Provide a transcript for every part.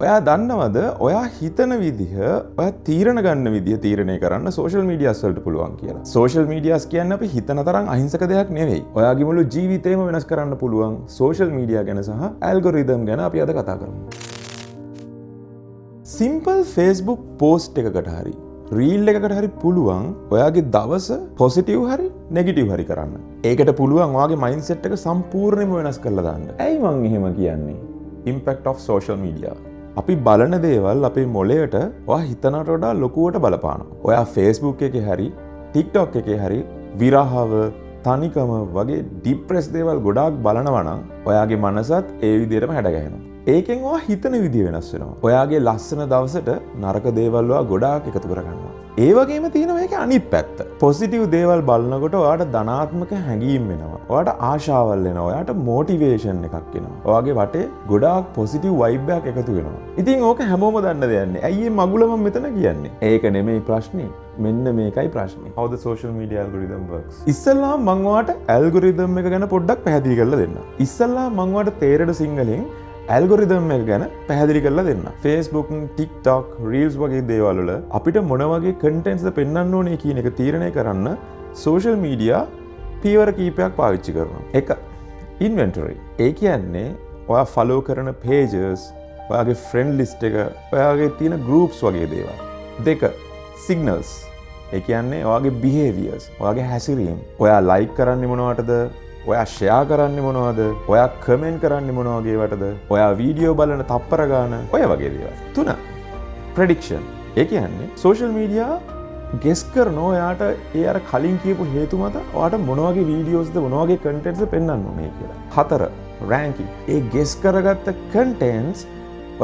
ඔයා දන්නවද ඔයා හිතන විදිහ ඔයා තීරණ ගන්න විදිහ තීරණය කරන්න සෝෂල් මීඩියාස් වලට පුළුවන් කියලා. සෝෂල් මීඩියාස් කියන්නේ අපි හිතන තරම් අහිංසක දෙයක් නෙවෙයි. ඔයාගේ මුළු ජීවිතේම වෙනස් කරන්න පුළුවන් සෝෂල් මීඩියා ගැන සහ ඇල්ගොරිතම් ගැන අපි අද කතා කරමු. සිම්පල් Facebook පෝස්ට් එකකට හරි රීල් එකකට හරි පුළුවන් ඔයාගේ දවස පොසිටිව් හරි නෙගටිව් හරි කරන්න. ඒකට පුළුවන් ඔයාගේ මයින්ඩ්සෙට් එක සම්පූර්ණයෙන්ම වෙනස් කරලා දාන්න. ඇයි මං එහෙම කියන්නේ? impact of social media. අපි බලන දේවල් අපේ මොළයට ඔයා හිතනට වඩා ලොකුවට බලපානවා. ඔයා Facebook එකේ හරි TikTok එකේ හරි විරහව, තනිකම වගේ ડિප්‍රෙස් දේවල් ගොඩාක් බලනවා නම් ඔයාගේ මනසත් ඒ විදිහටම හැඩගැහෙනවා. ඒකෙන් ඔයා හිතන විදිය වෙනස් වෙනවා. ඔයාගේ ලස්සන දවසට නරක දේවල් ඔයා ගොඩාක් එකතු කරගන්නවා. ඒ වගේම තියෙනවා මේකේ අනිත් පැත්ත. පොසිටිව් දේවල් බලනකොට ඔයාට ධනාත්මක හැඟීම් එනවා. ඔයාට ආශාවල් එනවා. ඔයාට මොටිවේෂන් එකක් එනවා. ඔයාගේ වටේ ගොඩාක් පොසිටිව් වයිබ් එකක් එකතු වෙනවා. ඉතින් ඕක හැමෝම දන්න දෙයක් නේ. ඇයි මේ මගුල මම මෙතන කියන්නේ? ඒක නෙමෙයි ප්‍රශ්නේ. මෙන්න මේකයි ප්‍රශ්නේ. How the social media algorithm works. ඉස්සල්ලාම මම ඔයාට ඇල්ගොරිතම් එක ගැන පොඩ්ඩක් පැහැදිලි කරලා දෙන්නම්. ඉස්සල්ලාම මම ඔයාට තේරෙන සිංහලෙන් ඇල්ගොරිතම් එක ගැන පැහැදිලි කරලා දෙන්න. Facebook, TikTok, Reels වගේ දේවල් වල අපිට මොන වගේ contents ද පෙන්වන්න ඕනේ කියන එක තීරණය කරන්න social media පීවර කීපයක් පාවිච්චි කරනවා. 1. inventory. ඒ කියන්නේ ඔයා follow කරන pages, ඔයාගේ friend list එක, ඔයාගේ තියෙන groups වගේ දේවල්. 2. signals. ඒ කියන්නේ ඔයාගේ behaviors, ඔයාගේ හැසිරීම. ඔයා like කරන්නේ මොනවටද? ඔයා ෂෙයා කරන්නේ මොනවද? ඔයා කමෙන්ට් කරන්නේ මොන වගේ වටද? ඔයා වීඩියෝ බලන තප්පර ගාන ඔය වගේ දේවල්. 3. ප්‍රෙඩික්ෂන්. ඒ කියන්නේ සෝෂල් මීඩියා ගෙස් කරනවා ඔයාට ඒ අර කලින් කියපු හේතු මත ඔයාට මොන වගේ වීඩියෝස්ද මොන වගේ කන්ටෙන්ට්ස්ද පෙන්වන්න ඕනේ කියලා. 4. රෑන්කින්. ඒ ගෙස් කරගත්ත කන්ටෙන්ට්ස්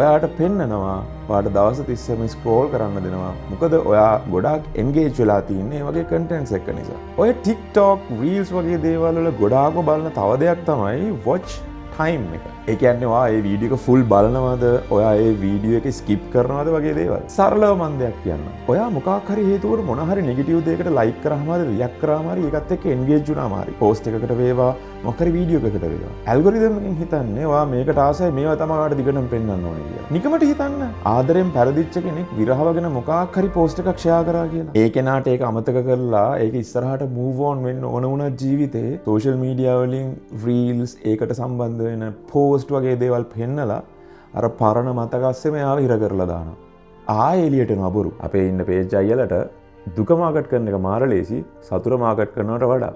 ඔයාට පෙන්නනවා. ඔයාට දවස් 30ම ස්ක්‍රෝල් කරන්න දෙනවා. මොකද ඔයා ගොඩාක් එන්ගේජ් වෙලා තින්නේ මේ වගේ කන්ටෙන්ට්ස් එක්ක නිසා. ඔය TikTok, Reels වගේ දේවල් වල ගොඩාක්ම බලන තව දෙයක් තමයි watch time එක. ඒ කියන්නේ ඔයා ඒ වීඩියෝ එක ෆුල් බලනවද? ඔයා ඒ වීඩියෝ එක ස්කිප් කරනවද වගේ දේවල්. සරලව මම දෙයක් කියන්න. ඔයා මොකක් හරි හේතුවකට මොන හරි නෙගටිව් දෙයකට ලයික් කරාම හරි රියැක්ට් කරාම හරි ඒකත් එක්ක එන්ගේජ් වුණාම හරි පෝස්ට් එකකට වේවා මොකක් හරි වීඩියෝ එකකට වේවා. ඇල්ගොරිතම් එකෙන් හිතන්නේ ඔයා මේකට ආසයි මේවා තමයි ඔයාට දිගටම පෙන්වන්න ඕනේ කියලා. නිකමට හිතන්න. ආදරෙන් පෙරදිච්ච කෙනෙක් විරහව ගැන මොකක් හරි පෝස්ට් එකක් ෂෙයා කරා කියලා. ඒ කෙනාට ඒක අමතක කරලා ඒක ඉස්සරහට මූව් ඔන් වෙන්න ඕන වුණත් ජීවිතේ සෝෂල් මීඩියා වලින් රීල්ස් ඒකට සම්බන්ධ වෙන පෝස්ට් වගේ දේවල් පෙන්නලා අර පරණ මතකස්සෙම යාව හිර කරලා දානවා. ආයෙ එළියට එනවා බොරු. අපේ ඉන්න පේජ් අයියලට දුක මාකට් කරන එක මාර ලේසි සතුට මාකට් කරනවට වඩා.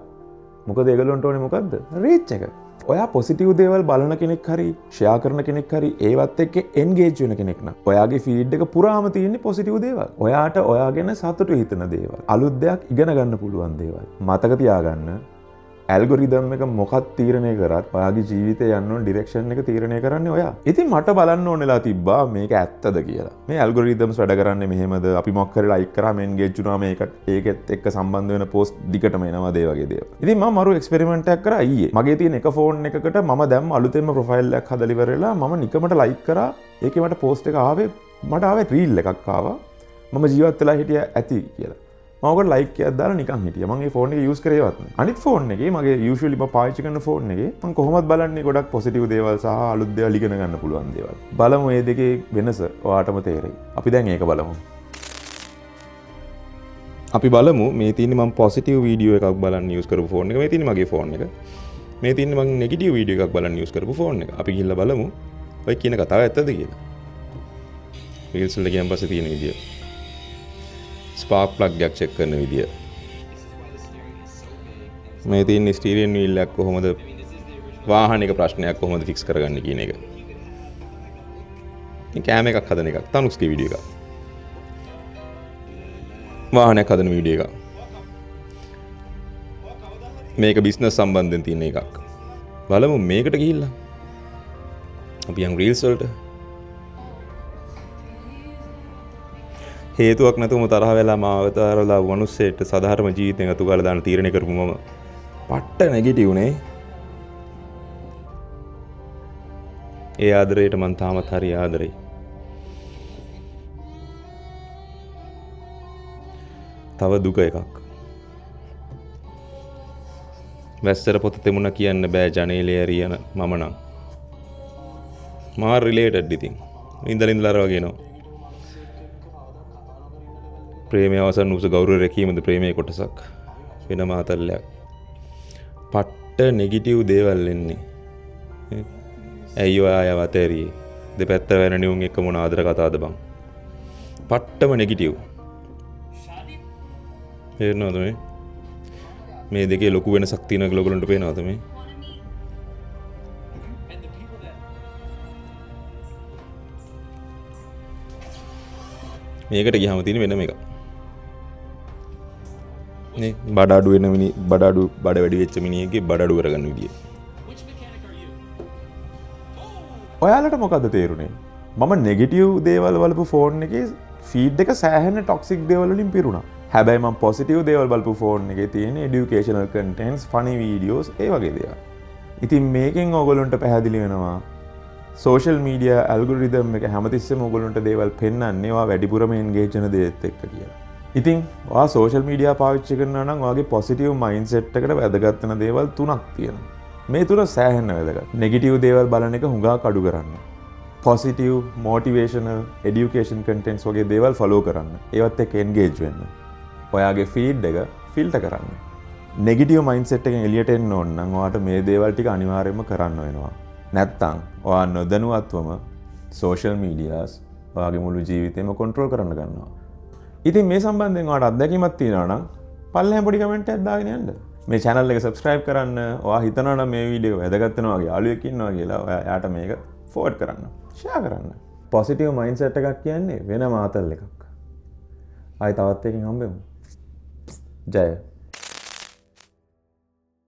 මොකද ඒගොල්ලන්ට ඕනේ මොකද්ද? රීච් එක. ඔයා පොසිටිව් දේවල් බලන කෙනෙක් හරි ෂෙයා කරන කෙනෙක් හරි ඒවත් එක්ක එන්ගේජ් වෙන කෙනෙක් නම් ඔයාගේ ෆීඩ් එක පුරාම තියෙන්නේ පොසිටිව් දේවල්. ඔයාට ඔයා ගැන සතුටු හිතන දේවල්. අලුත් දෙයක් ඉගෙන ගන්න පුළුවන් දේවල්. මතක තියාගන්න ඇල්ගොරිතම් එක මොකක් තීරණය කරත් ඔයාගේ ජීවිතේ යන්න ඕන ඩිරෙක්ෂන් එක තීරණය කරන්නේ ඔයා. ඉතින් මට බලන්න ඕනෙලා තිබ්බා මේක ඇත්තද කියලා. මේ ඇල්ගොරිතම්ස් වැඩ කරන්නේ මෙහෙමද? අපි මොකක් හරි ලයික් කරාම එන්ගේජ් වුණාම ඒකත් එක්ක සම්බන්ධ වෙන පෝස්ට් දිගටම එනවා ඒ වගේ දේවල්. ඉතින් මම මරු එක්ස්පෙරිමන්ට් එකක් කරා ඊයේ. මගේ තියෙන එක ෆෝන් එකකට මම දැම්ම අලුතෙන්ම ප්‍රොෆයිල් එකක් හදලා ඉවරලා මම නිකමට ලයික් කරා. ඒකේ මට පෝස්ට් එක මට ආවේ රීල් එකක් ආවා. මම ජීවත් වෙලා හිටියා ඇති කියලා. මම ලයික් එකක් දාලා නිකන් හිටියා. මම මේ ෆෝන් එක යූස් කරේවත් නෑ. අනිත් ෆෝන් එකේ මගේ යූෂුවලි මම පාවිච්චි කරන ෆෝන් එකේ මම කොහොමද බලන්නේ ගොඩක් පොසිටිව් දේවල් සහ අලුත් දේවල් ඉගෙන ගන්න පුළුවන් දේවල්. බලමු මේ දෙකේ වෙනස ඔයාටම තේරෙයි. අපි දැන් ඒක බලමු. අපි බලමු මේ තියෙන්නේ මම පොසිටිව් වීඩියෝ එකක් බලන්න යූස් කරපු ෆෝන් එක. මේ තියෙන්නේ මගේ ෆෝන් එක. මේ තියෙන්නේ මම නෙගටිව් වීඩියෝ එකක් බලන්න යූස් කරපු ෆෝන් එක. අපි ගිහිල්ලා බලමු ඔය කියන කතාව ඇත්තද කියලා. රීල්ස් වල ගියන් පස්සේ තියෙන විදිය. ස්පාර්ක් ප්ලග් එකක් චෙක් කරන විදිය. මේ තියෙන ස්ටීරියන් වීල් එක කොහොමද වාහනයක ප්‍රශ්නයක් කොහොමද ෆික්ස් කරගන්නේ කියන එක. මේ කැම එකක් හදන එකක්. තනුක්ස්ගේ වීඩියෝ එකක්. වාහනයක් හදන වීඩියෝ එකක්. මේක බිස්නස් සම්බන්ධයෙන් තියෙන එකක්. බලමු මේකට ගිහිල්ලා. අපි යන් රීල්ස් වලට. හේතුවක් නැතුවම තරහ වෙලා මාවතරලා වනුස්සෙට සාධාරණ ජීවිතෙන් අතු ගාලා දාන තීරණය කරපු මම පට්ට නෙගටිව් නේ. ඒ ආදරේට මං තාමත් හරි ආදරෙයි. තව දුක එකක්. වැස්සර පොත තෙමුණ කියන්න බෑ ජනේලේ ඇරියන මම නම්. මාර් රිලේටඩ් ඉතින්. ඉඳලා අර වගේ නෝ. ප්‍රේමය අවසන් වූ ගෞරව රැකීමද ප්‍රේමයේ කොටසක්. වෙන මාතල්ලයක්. පට්ට නෙගටිව් දේවල් එන්නේ. ඇයි ඔය අය වතේරියේ දෙපැත්ත වෙන නියුන් එක මොන ආදර කතාවද බං. පට්ටම නෙගටිව්. තේරෙනවද මේ දෙකේ ලොකු වෙනසක් තියෙනවා කියලා ඔයගොල්ලන්ට පේනවද මේ? මේකට ගියාම තියෙන වෙනම එකක්. නේ බඩ අඩු වෙන බඩ වැඩි වෙච්ච මිනිහෙක්ගේ බඩ අඩු කරගන්න විදිය. ඔයාලට මොකද තේරුණේ? මම නෙගටිව් දේවල් බලපු ෆෝන් එකේ ෆීඩ් එක සෑහෙන ටොක්සික් දේවල් වලින් පිරුණා. හැබැයි මම පොසිටිව් දේවල් බලපු ෆෝන් එකේ තියෙන এডুকেෂනල් කන්ටෙන්ට්ස්, ෆනි වීඩියෝස් ඒ වගේ දේවල්. ඉතින් මේකෙන් ඔයගොල්ලන්ට පැහැදිලි වෙනවා සෝෂල් මීඩියා ඇල්ගොරිතම් එක හැමතිස්සෙම ඔයගොල්ලන්ට දේවල් පෙන්වන්නේ ඔයා වැඩිපුරම එන්ගේජ් වෙන දේත් එක්ක කියලා. ඉතින් ඔයා සෝෂල් මීඩියා පාවිච්චි කරනවා නම් ඔයාගේ පොසිටිව් මයින්ඩ්සෙට් එකට වැදගත් වෙන දේවල් තුනක් තියෙනවා. මේ තුන සෑහෙන්න වැදගත්. නෙගටිව් දේවල් බලන එක හුඟක් අඩු කරන්න. පොසිටිව්, මොටිවේෂනල්, එඩියුකේෂන් කන්ටෙන්ට්ස් වගේ දේවල් ෆලෝ කරන්න. ඒවත් එක්ක එන්ගේජ් වෙන්න. ඔයාගේ ෆීඩ් එක ෆිල්ටර් කරන්න. නෙගටිව් මයින්ඩ්සෙට් එකෙන් එළියට එන්න ඕන නම් ඔයාට මේ දේවල් ටික අනිවාර්යයෙන්ම කරන්න වෙනවා. නැත්තම් ඔයා නොදැනුවත්වම සෝෂල් මීඩියාස් ඔයාගේ මුළු ජීවිතේම කන්ට්‍රෝල් කරන්න ගන්නවා. ඉතින් මේ සම්බන්ධයෙන් ඔයාට අත්දැකීමක් තියෙනවා නම් පල්ලෙහාම පොඩි කමෙන්ට් එකක් දාගෙන යන්න. මේ channel එක subscribe කරන්න. ඔයා හිතනවා නම් මේ වීඩියෝ එක වැදගත් වෙනවා වගේ යාළුවෙක් ඉන්නවා කියලා ඔයා යාට මේක forward කරන්න. share කරන්න. positive mindset එකක් කියන්නේ වෙන මාතල් එකක්. ආයි තවත් එකකින් හම්බෙමු. ජය